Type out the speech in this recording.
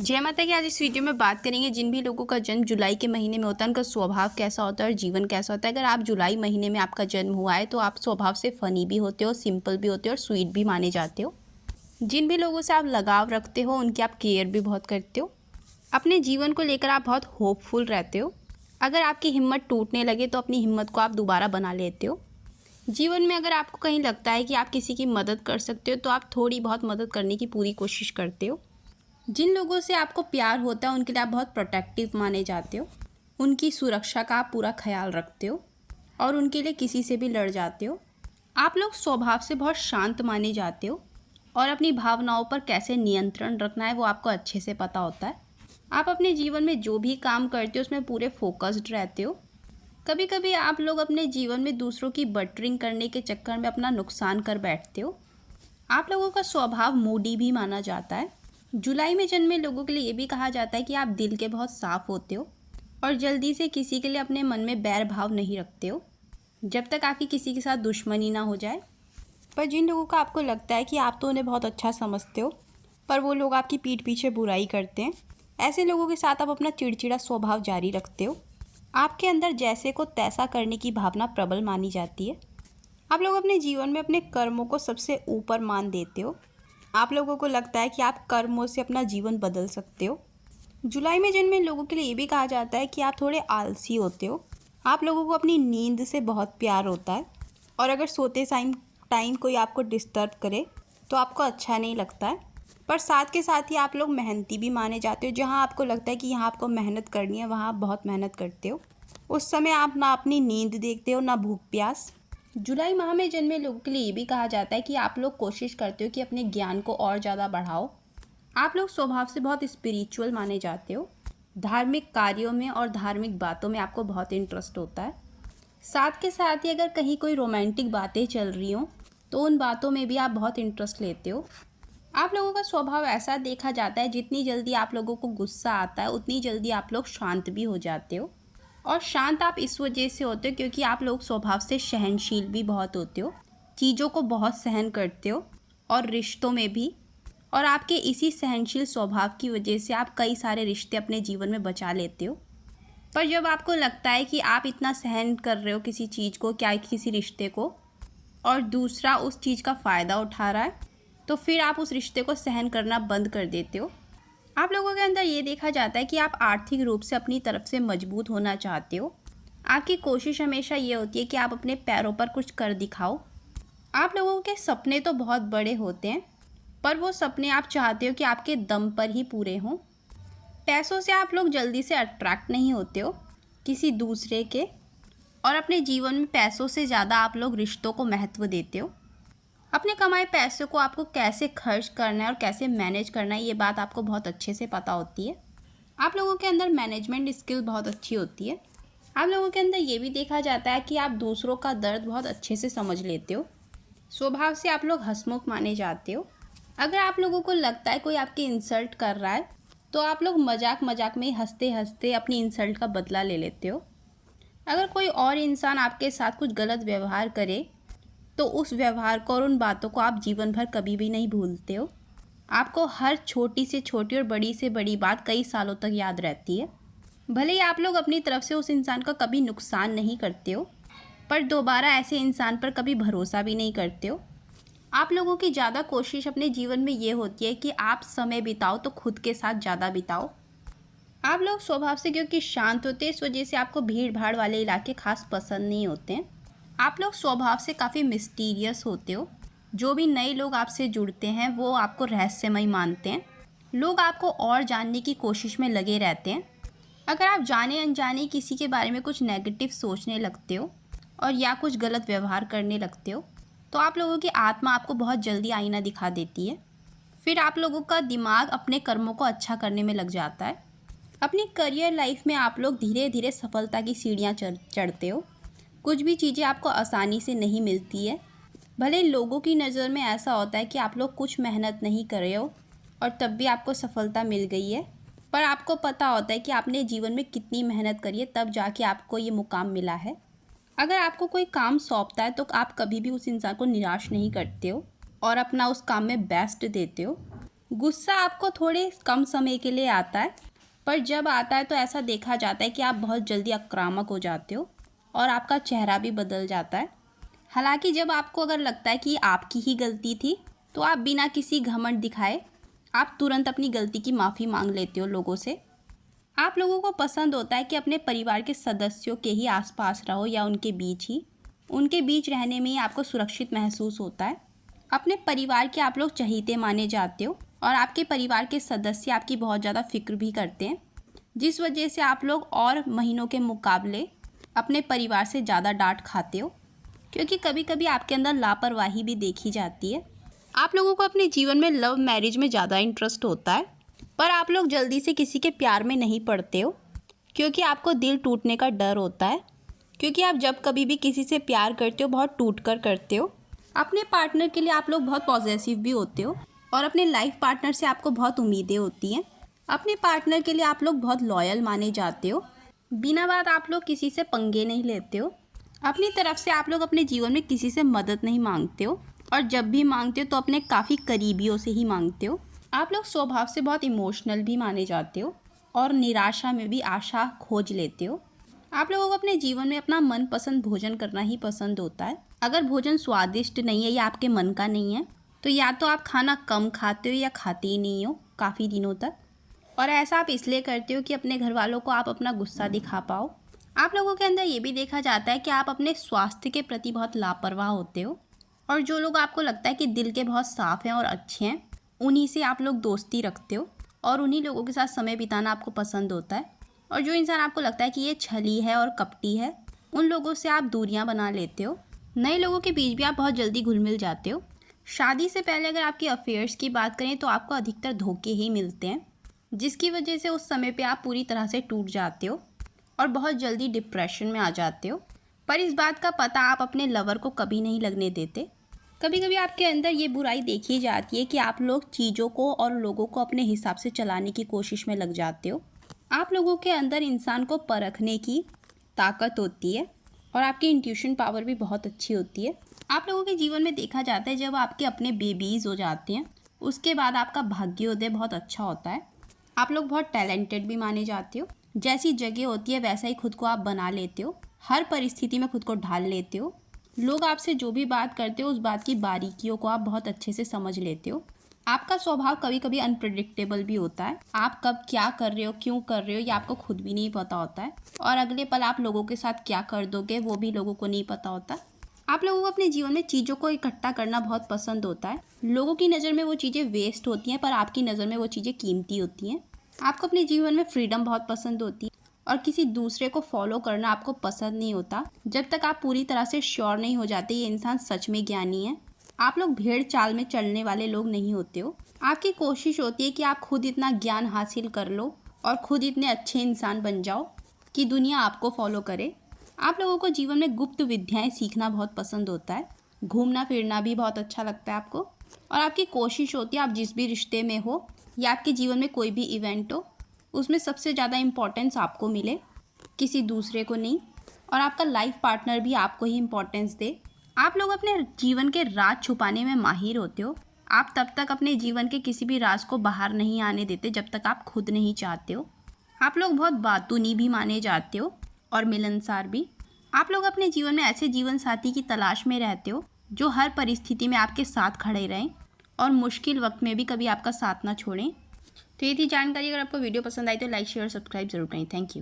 जय माता की। आज इस वीडियो में बात करेंगे जिन भी लोगों का जन्म जुलाई के महीने में होता है उनका स्वभाव कैसा होता है और जीवन कैसा होता है। अगर आप जुलाई महीने में आपका जन्म हुआ है तो आप स्वभाव से फ़नी भी होते हो, सिंपल भी होते हो और स्वीट भी माने जाते हो। जिन भी लोगों से आप लगाव रखते हो उनकी आप केयर भी बहुत करते हो। अपने जीवन को लेकर आप बहुत होपफुल रहते हो। अगर आपकी हिम्मत टूटने लगे तो अपनी हिम्मत को आप दोबारा बना लेते हो। जीवन में अगर आपको कहीं लगता है कि आप किसी की मदद कर सकते हो तो आप थोड़ी बहुत मदद करने की पूरी कोशिश करते हो। जिन लोगों से आपको प्यार होता है उनके लिए आप बहुत प्रोटेक्टिव माने जाते हो। उनकी सुरक्षा का आप पूरा ख्याल रखते हो और उनके लिए किसी से भी लड़ जाते हो। आप लोग स्वभाव से बहुत शांत माने जाते हो और अपनी भावनाओं पर कैसे नियंत्रण रखना है वो आपको अच्छे से पता होता है। आप अपने जीवन में जो भी काम करते हो उसमें पूरे फोकस्ड रहते हो। कभी कभी आप लोग अपने जीवन में दूसरों की बटरिंग करने के चक्कर में अपना नुकसान कर बैठते हो। आप लोगों का स्वभाव मूडी भी माना जाता है। जुलाई में जन्मे लोगों के लिए ये भी कहा जाता है कि आप दिल के बहुत साफ होते हो और जल्दी से किसी के लिए अपने मन में बैर भाव नहीं रखते हो जब तक आपकी किसी के साथ दुश्मनी ना हो जाए। पर जिन लोगों का आपको लगता है कि आप तो उन्हें बहुत अच्छा समझते हो पर वो लोग आपकी पीठ पीछे बुराई करते हैं, ऐसे लोगों के साथ आप अपना चिड़चिड़ा स्वभाव जारी रखते हो। आपके अंदर जैसे को तैसा करने की भावना प्रबल मानी जाती है। आप लोग अपने जीवन में अपने कर्मों को सबसे ऊपर मान देते हो। आप लोगों को लगता है कि आप कर्मों से अपना जीवन बदल सकते हो। जुलाई में जन्मे लोगों के लिए ये भी कहा जाता है कि आप थोड़े आलसी होते हो। आप लोगों को अपनी नींद से बहुत प्यार होता है और अगर सोते टाइम कोई आपको डिस्टर्ब करे तो आपको अच्छा नहीं लगता है। पर साथ के साथ ही आप लोग मेहनती भी माने जाते हो। जहाँ आपको लगता है कि यहाँ आपको मेहनत करनी है वहाँ आप बहुत मेहनत करते हो। उस समय आप ना अपनी नींद देखते हो ना भूख प्यास। जुलाई माह में जन्मे लोगों के लिए ये भी कहा जाता है कि आप लोग कोशिश करते हो कि अपने ज्ञान को और ज़्यादा बढ़ाओ। आप लोग स्वभाव से बहुत स्पिरिचुअल माने जाते हो। धार्मिक कार्यों में और धार्मिक बातों में आपको बहुत इंटरेस्ट होता है। साथ के साथ ही अगर कहीं कोई रोमांटिक बातें चल रही हों तो उन बातों में भी आप बहुत इंटरेस्ट लेते हो। आप लोगों का स्वभाव ऐसा देखा जाता है जितनी जल्दी आप लोगों को गुस्सा आता है उतनी जल्दी आप लोग शांत भी हो जाते हो। और शांत आप इस वजह से होते हो क्योंकि आप लोग स्वभाव से सहनशील भी बहुत होते हो। चीज़ों को बहुत सहन करते हो और रिश्तों में भी। और आपके इसी सहनशील स्वभाव की वजह से आप कई सारे रिश्ते अपने जीवन में बचा लेते हो। पर जब आपको लगता है कि आप इतना सहन कर रहे हो किसी चीज़ को, क्या किसी रिश्ते को, और दूसरा उस चीज़ का फ़ायदा उठा रहा है तो फिर आप उस रिश्ते को सहन करना बंद कर देते हो। आप लोगों के अंदर ये देखा जाता है कि आप आर्थिक रूप से अपनी तरफ से मजबूत होना चाहते हो। आपकी कोशिश हमेशा ये होती है कि आप अपने पैरों पर कुछ कर दिखाओ। आप लोगों के सपने तो बहुत बड़े होते हैं पर वो सपने आप चाहते हो कि आपके दम पर ही पूरे हों। पैसों से आप लोग जल्दी से अट्रैक्ट नहीं होते हो किसी दूसरे के, और अपने जीवन में पैसों से ज़्यादा आप लोग रिश्तों को महत्व देते हो। अपने कमाए पैसे को आपको कैसे खर्च करना है और कैसे मैनेज करना है ये बात आपको बहुत अच्छे से पता होती है। आप लोगों के अंदर मैनेजमेंट स्किल बहुत अच्छी होती है। आप लोगों के अंदर ये भी देखा जाता है कि आप दूसरों का दर्द बहुत अच्छे से समझ लेते हो। स्वभाव से आप लोग हंसमुख माने जाते हो। अगर आप लोगों को लगता है कोई आपकी इंसल्ट कर रहा है तो आप लोग मजाक मजाक में हंसते हंसते अपनी इंसल्ट का बदला ले लेते हो। अगर कोई और इंसान आपके साथ कुछ गलत व्यवहार करे तो उस व्यवहार को और उन बातों को आप जीवन भर कभी भी नहीं भूलते हो। आपको हर छोटी से छोटी और बड़ी से बड़ी बात कई सालों तक याद रहती है। भले ही आप लोग अपनी तरफ से उस इंसान का कभी नुकसान नहीं करते हो पर दोबारा ऐसे इंसान पर कभी भरोसा भी नहीं करते हो। आप लोगों की ज़्यादा कोशिश अपने जीवन में ये होती है कि आप समय बिताओ तो खुद के साथ ज़्यादा बिताओ। आप लोग स्वभाव से क्योंकि शांत होते हैं इस वजह से आपको भीड़ भाड़ वाले इलाके खास पसंद नहीं होते हैं। आप लोग स्वभाव से काफ़ी मिस्टीरियस होते हो। जो भी नए लोग आपसे जुड़ते हैं वो आपको रहस्यमय मानते हैं। लोग आपको और जानने की कोशिश में लगे रहते हैं। अगर आप जाने अनजाने किसी के बारे में कुछ नेगेटिव सोचने लगते हो और या कुछ गलत व्यवहार करने लगते हो तो आप लोगों की आत्मा आपको बहुत जल्दी आईना दिखा देती है। फिर आप लोगों का दिमाग अपने कर्मों को अच्छा करने में लग जाता है। अपनी करियर लाइफ में आप लोग धीरे धीरे सफलता की सीढ़ियाँ चढ़ते हो। कुछ भी चीज़ें आपको आसानी से नहीं मिलती है। भले लोगों की नज़र में ऐसा होता है कि आप लोग कुछ मेहनत नहीं कर रहे हो और तब भी आपको सफलता मिल गई है, पर आपको पता होता है कि आपने जीवन में कितनी मेहनत करी है तब जाके आपको ये मुकाम मिला है। अगर आपको कोई काम सौंपता है तो आप कभी भी उस इंसान को निराश नहीं करते हो और अपना उस काम में बेस्ट देते हो। गुस्सा आपको थोड़े कम समय के लिए आता है, पर जब आता है तो ऐसा देखा जाता है कि आप बहुत जल्दी आक्रामक हो जाते हो और आपका चेहरा भी बदल जाता है। हालांकि जब आपको अगर लगता है कि आपकी ही गलती थी तो आप बिना किसी घमंड दिखाए आप तुरंत अपनी गलती की माफ़ी मांग लेते हो लोगों से। आप लोगों को पसंद होता है कि अपने परिवार के सदस्यों के ही आसपास रहो या उनके बीच ही, उनके बीच रहने में ही आपको सुरक्षित महसूस होता है। अपने परिवार के आप लोग चहीते माने जाते हो और आपके परिवार के सदस्य आपकी बहुत ज़्यादा फिक्र भी करते हैं, जिस वजह से आप लोग और महीनों के मुकाबले अपने परिवार से ज़्यादा डांट खाते हो, क्योंकि कभी कभी आपके अंदर लापरवाही भी देखी जाती है। आप लोगों को अपने जीवन में लव मैरिज में ज़्यादा इंटरेस्ट होता है, पर आप लोग जल्दी से किसी के प्यार में नहीं पड़ते हो, क्योंकि आपको दिल टूटने का डर होता है। क्योंकि आप जब कभी भी किसी से प्यार करते हो बहुत टूट कर करते हो। अपने पार्टनर के लिए आप लोग बहुत पॉजेसिव भी होते हो और अपने लाइफ पार्टनर से आपको बहुत उम्मीदें होती हैं। अपने पार्टनर के लिए आप लोग बहुत लॉयल माने जाते हो। बिना बात आप लोग किसी से पंगे नहीं लेते हो। अपनी तरफ से आप लोग अपने जीवन में किसी से मदद नहीं मांगते हो, और जब भी मांगते हो तो अपने काफ़ी करीबियों से ही मांगते हो। आप लोग स्वभाव से बहुत इमोशनल भी माने जाते हो और निराशा में भी आशा खोज लेते हो। आप लोगों को अपने जीवन में अपना मनपसंद भोजन करना ही पसंद होता है। अगर भोजन स्वादिष्ट नहीं है या आपके मन का नहीं है तो या तो आप खाना कम खाते हो या खाते ही नहीं हो काफ़ी दिनों तक, और ऐसा आप इसलिए करते हो कि अपने घर वालों को आप अपना गुस्सा दिखा पाओ। आप लोगों के अंदर ये भी देखा जाता है कि आप अपने स्वास्थ्य के प्रति बहुत लापरवाह होते हो, और जो लोग आपको लगता है कि दिल के बहुत साफ़ हैं और अच्छे हैं उन्हीं से आप लोग दोस्ती रखते हो और उन्हीं लोगों के साथ समय बिताना आपको पसंद होता है। और जो इंसान आपको लगता है कि ये छली है और कपटी है उन लोगों से आप दूरियां बना लेते हो। नए लोगों के बीच भी आप बहुत जल्दी घुल मिल जाते हो। शादी से पहले अगर आपकी अफेयर्स की बात करें तो आपको अधिकतर धोखे ही मिलते हैं, जिसकी वजह से उस समय पे आप पूरी तरह से टूट जाते हो और बहुत जल्दी डिप्रेशन में आ जाते हो। पर इस बात का पता आप अपने लवर को कभी नहीं लगने देते। कभी कभी आपके अंदर ये बुराई देखी जाती है कि आप लोग चीज़ों को और लोगों को अपने हिसाब से चलाने की कोशिश में लग जाते हो। आप लोगों के अंदर इंसान को परखने की ताकत होती है और आपकी इंट्यूशन पावर भी बहुत अच्छी होती है। आप लोगों के जीवन में देखा जाता है जब आपके अपने बेबीज़ हो जाते हैं उसके बाद आपका भाग्योदय बहुत अच्छा होता है। आप लोग बहुत टैलेंटेड भी माने जाते हो। जैसी जगह होती है वैसा ही खुद को आप बना लेते हो। हर परिस्थिति में खुद को ढाल लेते हो। लोग आपसे जो भी बात करते हो उस बात की बारीकियों को आप बहुत अच्छे से समझ लेते हो। आपका स्वभाव कभी कभी अनप्रेडिक्टेबल भी होता है। आप कब क्या कर रहे हो, क्यों कर रहे हो, ये आपको खुद भी नहीं पता होता है, और अगले पल आप लोगों के साथ क्या कर दोगे वो भी लोगों को नहीं पता होता। आप लोगों को अपने जीवन में चीज़ों को इकट्ठा करना बहुत पसंद होता है। लोगों की नज़र में वो चीज़ें वेस्ट होती हैं पर आपकी नज़र में वो चीज़ें कीमती होती हैं। आपको अपने जीवन में फ्रीडम बहुत पसंद होती है और किसी दूसरे को फॉलो करना आपको पसंद नहीं होता जब तक आप पूरी तरह से श्योर नहीं हो जाते ये इंसान सच में ज्ञानी है। आप लोग भेड़ चाल में चलने वाले लोग नहीं होते हो। आपकी कोशिश होती है कि आप खुद इतना ज्ञान हासिल कर लो और खुद इतने अच्छे इंसान बन जाओ कि दुनिया आपको फॉलो करे। आप लोगों को जीवन में गुप्त विद्याएं सीखना बहुत पसंद होता है। घूमना फिरना भी बहुत अच्छा लगता है आपको, और आपकी कोशिश होती है आप जिस भी रिश्ते में हो या आपके जीवन में कोई भी इवेंट हो उसमें सबसे ज़्यादा इम्पोर्टेंस आपको मिले, किसी दूसरे को नहीं, और आपका लाइफ पार्टनर भी आपको ही इम्पोर्टेंस दे। आप लोग अपने जीवन के राज छुपाने में माहिर होते हो। आप तब तक अपने जीवन के किसी भी राज को बाहर नहीं आने देते जब तक आप खुद नहीं चाहते हो। आप लोग बहुत बातूनी भी माने जाते हो और मिलनसार भी। आप लोग अपने जीवन में ऐसे जीवन साथी की तलाश में रहते हो जो हर परिस्थिति में आपके साथ खड़े रहें और मुश्किल वक्त में भी कभी आपका साथ ना छोड़ें। तो ये थी जानकारी। अगर आपको वीडियो पसंद आई तो लाइक शेयर सब्सक्राइब जरूर करें। Thank you.